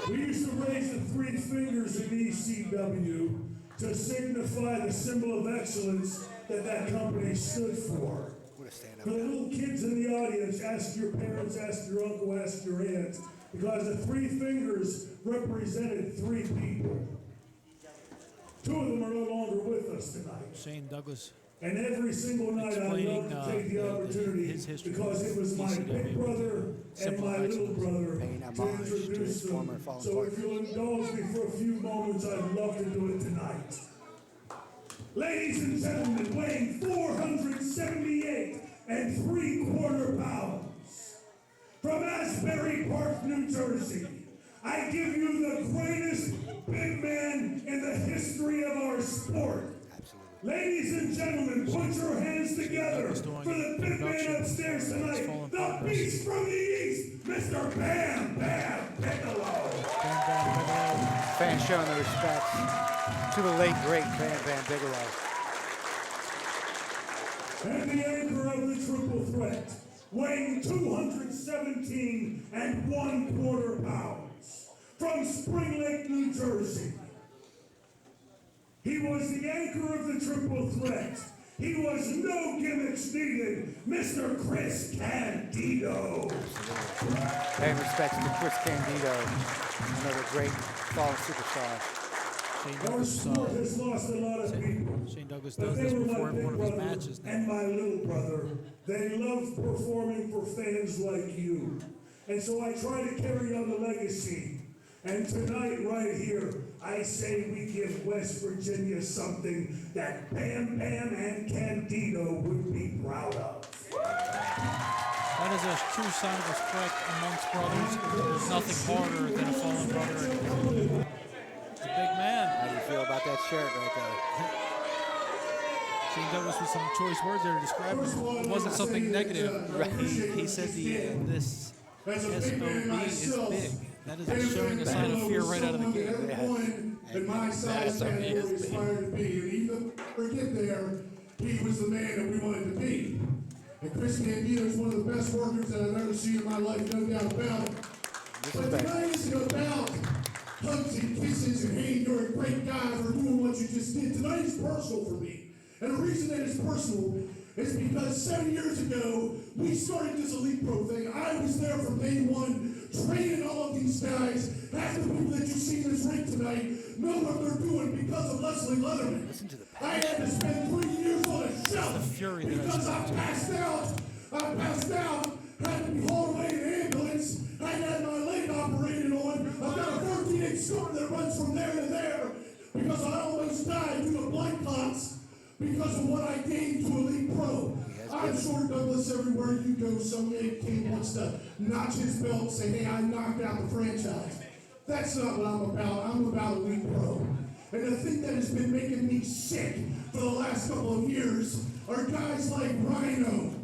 We used to raise the three fingers in ECW to signify the symbol of excellence that that company stood for. For the little kids in the audience, ask your parents, ask your uncle, ask your aunt, because the three fingers represented three people. Two of them are no longer with us tonight. Shane Douglas. And every single night I love to take the opportunity because it was my big brother and my little brother to introduce them. So if you'll indulge me for a few moments, I'd love to do it tonight. Ladies and gentlemen, weighing 478 3/4 pounds, from Asbury Park, New Jersey, I give you the greatest big man in the history of our sport. Ladies and gentlemen, put your hands together for the big man upstairs tonight, the beast from the east, Mr. Bam Bam Bigelow. Fans showing their respects to the late, great Bam Bam Bigelow. And the anchor of the triple threat, weighing 217 1/4 pounds, from Spring Lake, New Jersey. He was the anchor of the triple threat. He was no gimmicks needed, Mr. Chris Candido. Paying respects to Chris Candido, another great fallen superstar. Our sport has lost a lot of people. Shane Douglas does this before every one of his matches now. And my little brother, they love performing for fans like you. And so I try to carry on the legacy. And tonight, right here, I say we give West Virginia something that Bam Bam and Candido would be proud of. That is a true sign of respect amongst brothers. There's nothing harder than a fallen brother. It's a big man. How do you feel about that shirt right there? Shane Douglas with some choice words there to describe it. It wasn't something negative. Right. He said this SOB is big. That is showing a sign of fear right out of the gate. And my size man where we aspired to be. And even to get there, he was the man that we wanted to be. And Chris Candido is one of the best workers that I've ever seen in my life, no doubt about it. But tonight isn't about hugs and kisses and hey, you're a great guy for doing what you just did. Tonight is personal for me. And the reason that it's personal is because 7 years ago, we started this Elite Pro thing. I was there from day one, training all of these guys. Half the people that you see in this ring tonight know what they're doing because of Leslie Leatherman. I had to spend 3 years on a shelf because I passed out, had to be hauled away in an ambulance. I had my leg operated on. I've got a 14-inch scar that runs from there to there because I almost died due to blood clots because of what I gained to Elite Pro. I'm sure Douglas, everywhere you go, some kid wants to notch his belt and say, hey, I knocked out the franchise. That's not what I'm about. I'm about Elite Pro. And the thing that has been making me sick for the last couple of years are guys like Rhino,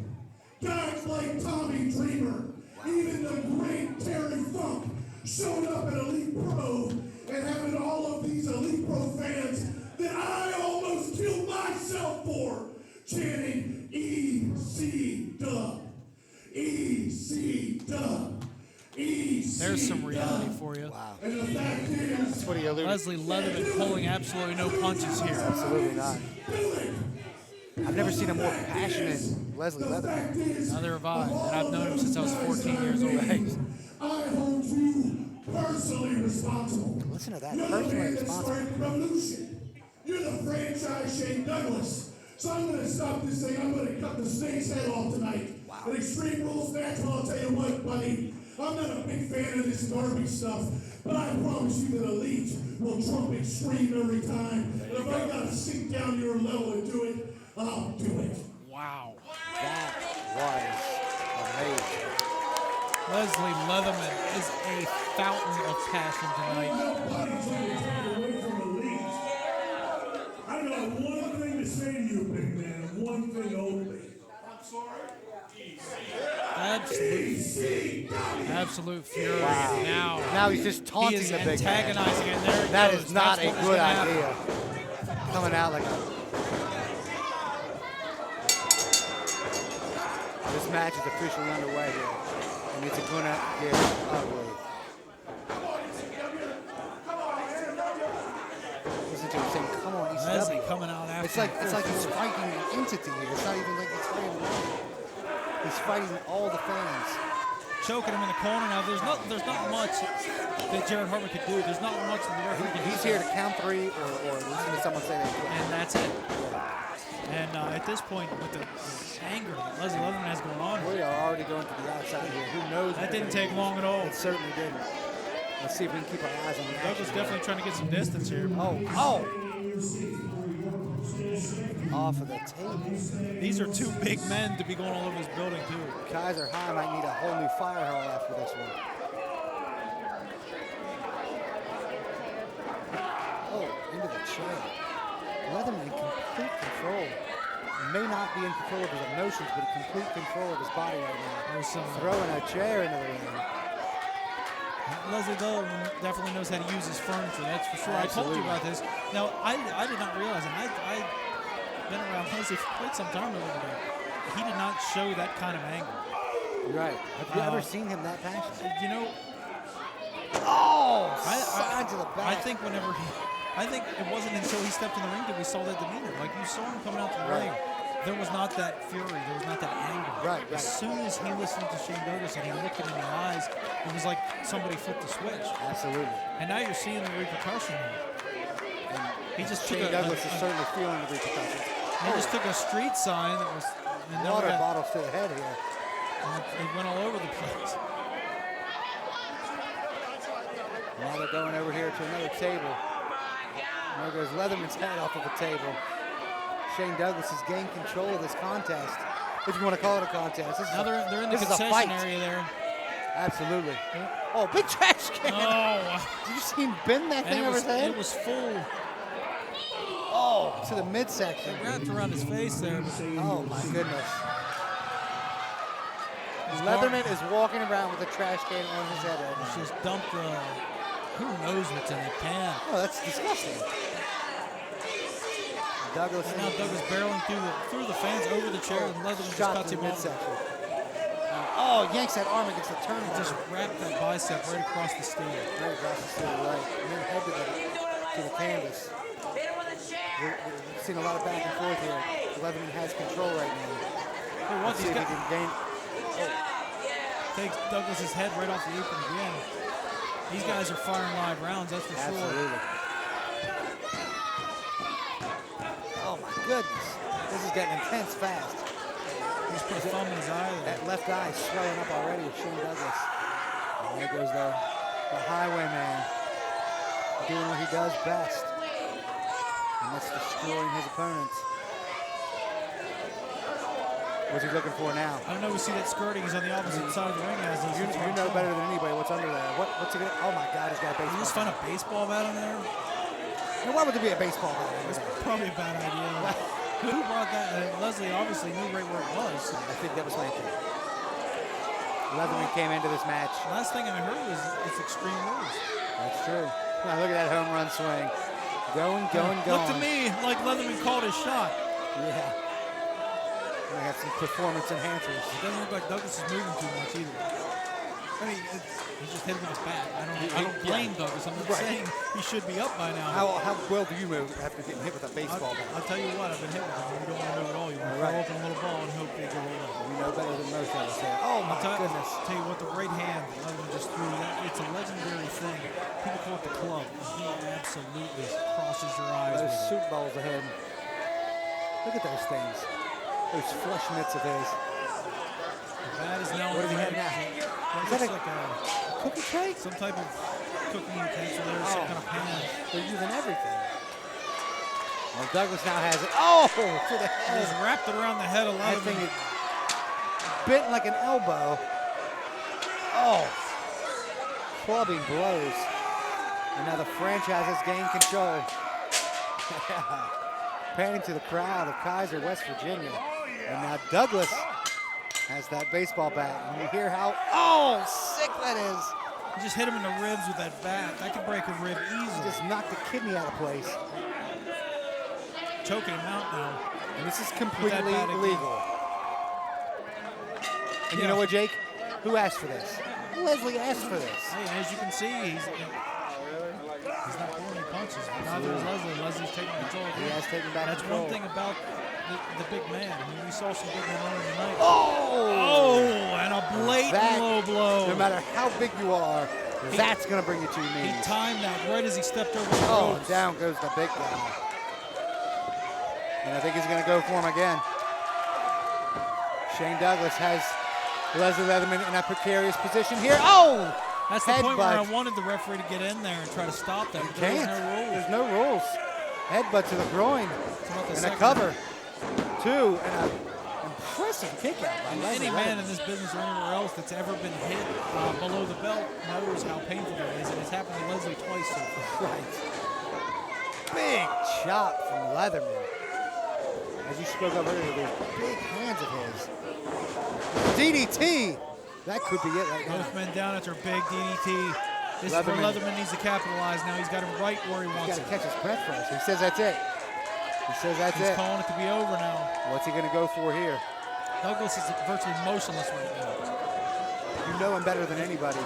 guys like Tommy Dreamer, even the great Terry Funk showed up at Elite Pro and having all of these Elite Pro fans that I almost killed myself for, chanting EC-Dub, EC-Dub, EC-Dub. There's some reality for you. Wow. And the fact is, That's what he alluded. Leslie Leatherman pulling absolutely no punches here. Absolutely not. I've never seen a more passionate Leslie Leatherman. Neither have I. And I've known him since I was 14 years old. I hold you personally responsible. Listen to that. You're Personally the man that responsible. started the revolution. You're the franchise Shane Douglas. So I'm going to stop this thing. I'm going to cut the snake's head off tonight. Wow. An Extreme Rules match. Well, I'll tell you what, buddy. I'm not a big fan of this garbage stuff, but I promise you that Elite will trump Extreme every time. And if I got to sink down your level and do it, I'll do it. Wow. That was amazing. Leslie Leatherman is a fountain of passion tonight. Nobody's going to turn away from Elite. I got one thing to say to you, big man. One thing only. I'm sorry. Absolute fury. Wow. Now he's just taunting he is the big man. antagonizing it. There it That goes. is not That's a what was good gonna happen. idea. Coming out like a... This match is officially underway here. And it's going to get ugly. It's like he's fighting an entity here. It's not even like he's fighting one. He's fighting all the fans. Choking him in the corner now. There's not much that Jared Hartman could do. There's not much that the referee can do. He's here to count 3 or listen to someone say that. And that's it. And at this point, with the anger that Leslie Leatherman has going on, we are already going to the outside here. Who knows? That didn't take long at all. It certainly didn't. Let's see if we can keep our eyes on the action. Douglas definitely trying to get some distance here. Oh! Off of the table. These are 2 big men to be going all over this building, too. Kaiser High might need a whole new fire hall after this one. Oh, into the chair. Leatherman in complete control. May not be in control of his emotions, but in complete control of his body right now. Throwing a chair into the ring. Leslie Leatherman definitely knows how to use his furniture, that's for sure. Absolutely. I told you about this. Now, I did not realize, and I've been around Leslie for quite some time over there. He did not show that kind of anger. You're right. Have you ever seen him that passionate? You know, side to the back. I think it wasn't until he stepped in the ring that we saw that demeanor. Like, you saw him coming out to the ring. There was not that fury. There was not that anger. Right. As soon as he listened to Shane Douglas and he looked him in the eyes, it was like somebody flipped a switch. Absolutely. And now you're seeing the repercussion here. He just Shane Douglas is certainly feeling the repercussions. He just took a street sign that was water bottles to the head here. And it went all over the place. Now they're going over here to another table. There goes Leatherman's head off of the table. Shane Douglas has gained control of this contest, if you want to call it a contest. Now they're in the concession area there. Absolutely. Oh, big trash can. Oh. Did you see him bend that thing over his head? It was full. Oh, to the midsection. It wrapped around his face there. Oh, my goodness. Leatherman is walking around with a trash can on his head right now. He's just dumped who knows what's in the can. Oh, that's disgusting. Douglas. And now Douglas barreling through the fans over the chair, and Leatherman just cuts him off. Oh, yanks that arm against the turnbuckle. Just wrapped that bicep right across the steel. Right across the steel, right. And then head to the canvas. We've seen a lot of back and forth here. Leatherman has control right now. Let's see if he can gain. Takes Douglas's head right off the apron again. These guys are firing live rounds, that's for sure. Absolutely. Oh my goodness. This is getting intense fast. He's put a thumb in his eye there. That left eye is swelling up already with Shane Douglas. And there goes the Highwayman, doing what he does best. And that's destroying his opponents. What's he looking for now? I don't know. We see that skirting. He's on the opposite side of the ring. You know better than anybody what's under there. What's he gonna? Oh my God, he's got a baseball. Did you just find a baseball bat in there? Now, why would there be a baseball bat in That's there? probably a bad idea. Who brought that? Leslie obviously knew right where it was. I think that was my thing. Leatherman came into this match. Last thing I heard was it's Extreme Rules. That's true. Now look at that home run swing. Going. Looked to me like Leatherman called his shot. Yeah. We have some performance enhancers. It doesn't look like Douglas is moving too much either. I mean, he just hit him with his bat. I don't blame Douglas. I'm not saying he should be up by now. How well do you move after getting hit with a baseball bat? I'll tell you what, I've been hit with him. You don't want to move at all. You want to throw open a little ball and hope they go over. You know better than most of us here. Oh my goodness. I'll tell you what, the right hand, Leatherman just threw that. It's a legendary thing. People call it the club. He absolutely crosses your eyes. Those soup bowls ahead. Look at those things. Those flush mitts of his. The bat is now. What does he have now? Is that like a cookie tray? Some type of cooking utensil there, some kind of pan. They're using everything. Well, Douglas now has it. Oh, to the head. He's wrapped it around the head of That Leatherman. thing is bent like an elbow. Oh, clubbing blows. And now the franchise has gained control. Panning to the crowd of Kaiser, West Virginia. And now Douglas has that baseball bat. And you hear how, sick that is. He just hit him in the ribs with that bat. That could break a rib He easily. just knocked the kidney out of place. Choking him out now. And this is completely illegal. And you know what, Jake? Who asked for this? Leslie asked for this. Hey, as you can see, he's not pulling any punches. punches. Neither is Leslie. Leslie's taking control. He has taken back That's control. one thing about the big man. I mean, we saw some big men earlier tonight. Oh! And a blatant low blow. No matter how big you are, that's going to bring you to your He knees. timed that right as he stepped over the Oh, ropes. down goes the big guy. And I think he's going to go for him again. Shane Douglas has Leslie Leatherman in a precarious position here. Oh! That's the point where I Headbutt. wanted the referee to get in there and try to stop that. But Can't. There's no rules. Headbutt to the groin and a cover. Two, and an impressive kick out by Leslie Any man in Leatherman. this business or anywhere else that's ever been hit below the belt knows how painful it is, and it's happened to Leslie twice so far. Right. Big chop from Leatherman. As you spoke of earlier, those big hands of his. DDT. That could be it right now. Both men down after a big DDT. This is Leatherman. where Leatherman needs to capitalize now. He's got him right where he He's wants got it. to catch his breath first. He says that's it. He says that's He's it. calling it to be over now. What's he going to go for here? Douglas is virtually motionless right now. You know him better than anybody.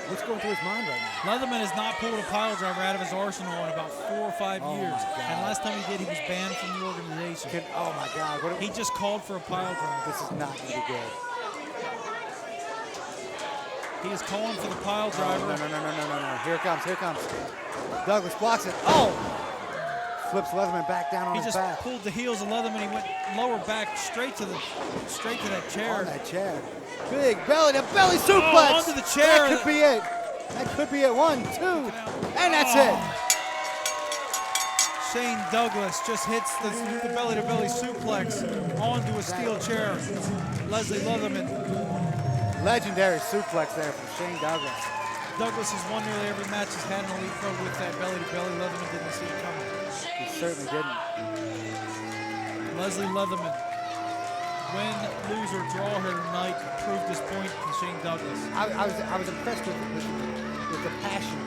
What's going through his mind right now? Leatherman has not pulled a pile driver out of his arsenal in about 4 or 5 Oh years. my God. And last time he did, he was banned from the organization. Oh my God. He just called for a pile driver. This is not going to be good. He is calling for the pile Oh, driver. no. Here it comes. Here it comes. Douglas blocks it. Oh! Flips Leatherman back down on He his just back. pulled the heels of Leatherman. He went lower back straight to that chair. On that chair. Big belly to belly suplex. Oh, onto the chair. That could be it. That could be it. 1, 2, and that's it. Shane Douglas just hits the belly-to-belly suplex onto a steel chair. Leslie Leatherman. Legendary suplex there from Shane Douglas. Douglas has won nearly every match he's had in Elite Pro with that belly-to-belly. Leatherman didn't see it coming. He certainly didn't. Leslie Leatherman, win, lose, or draw here tonight, proved this point to Shane Douglas. I was impressed with the passion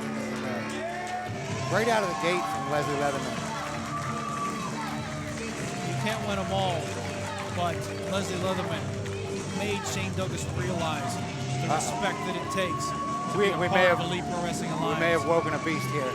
right out of the gate from Leslie Leatherman. You can't win them all, but Leslie Leatherman made Shane Douglas realize the respect that it takes to be a part of Elite Pro Wrestling Alliance. We may have woken a beast here.